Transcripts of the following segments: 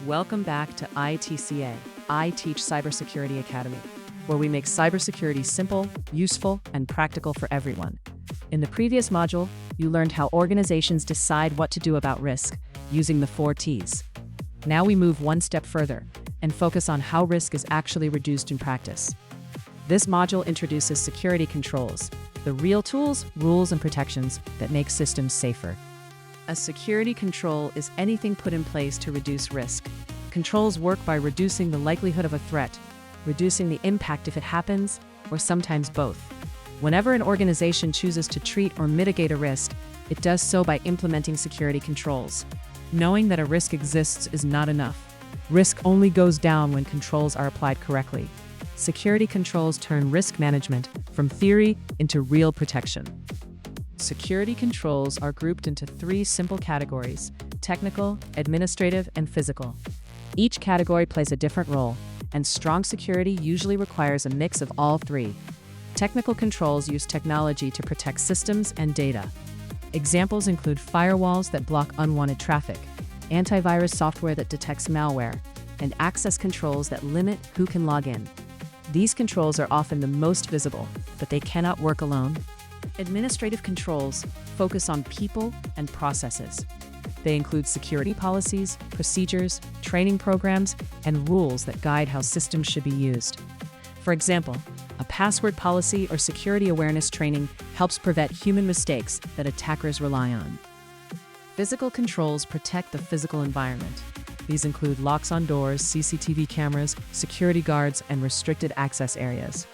Welcome back to iTCA, iTeachCybersecurity Academy, where we make cybersecurity simple, useful, and practical for everyone. In the previous module, you learned how organizations decide what to do about risk using the 4 T's. Now we move one step further and focus on how risk is actually reduced in practice. This module introduces security controls, the real tools, rules, and protections that make systems safer. A security control is anything put in place to reduce risk. Controls work by reducing the likelihood of a threat, reducing the impact if it happens, or sometimes both. Whenever an organization chooses to treat or mitigate a risk, it does so by implementing security controls. Knowing that a risk exists is not enough. Risk only goes down when controls are applied correctly. Security controls turn risk management from theory into real protection. Security controls are grouped into 3 simple categories: technical, administrative, and physical. Each category plays a different role, and strong security usually requires a mix of all 3. Technical controls use technology to protect systems and data. Examples include firewalls that block unwanted traffic, antivirus software that detects malware, and access controls that limit who can log in. These controls are often the most visible, but they cannot work alone. Administrative controls focus on people and processes. They include security policies, procedures, training programs, and rules that guide how systems should be used. For example, a password policy or security awareness training helps prevent human mistakes that attackers rely on. Physical controls protect the physical environment. These include locks on doors, CCTV cameras, security guards, and restricted access areas.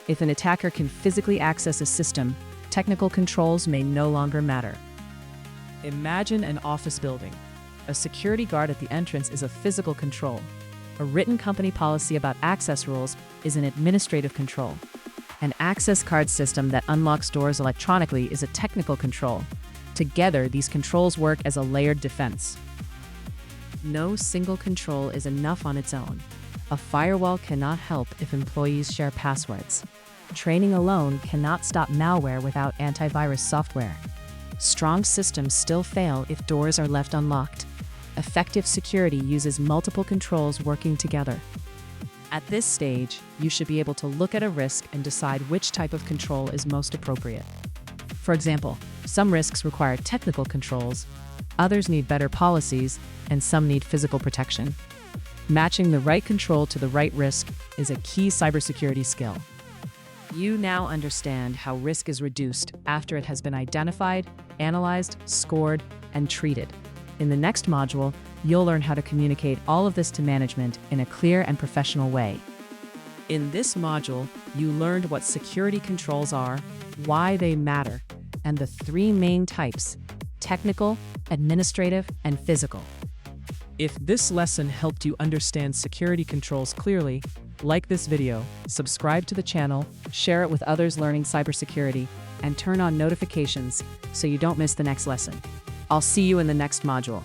If an attacker can physically access a system, technical controls may no longer matter. Imagine an office building. A security guard at the entrance is a physical control. A written company policy about access rules is an administrative control. An access card system that unlocks doors electronically is a technical control. Together, these controls work as a layered defense. No single control is enough on its own. A firewall cannot help if employees share passwords. Training alone cannot stop malware without antivirus software. Strong systems still fail if doors are left unlocked. Effective security uses multiple controls working together. At this stage, you should be able to look at a risk and decide which type of control is most appropriate. For example, some risks require technical controls, others need better policies, and some need physical protection. Matching the right control to the right risk is a key cybersecurity skill. You now understand how risk is reduced after it has been identified, analyzed, scored, and treated. In the next module, you'll learn how to communicate all of this to management in a clear and professional way. In this module, you learned what security controls are, why they matter, and the 3 main types: technical, administrative, and physical. If this lesson helped you understand security controls clearly, like this video, subscribe to the channel, share it with others learning cybersecurity, and turn on notifications so you don't miss the next lesson. I'll see you in the next module.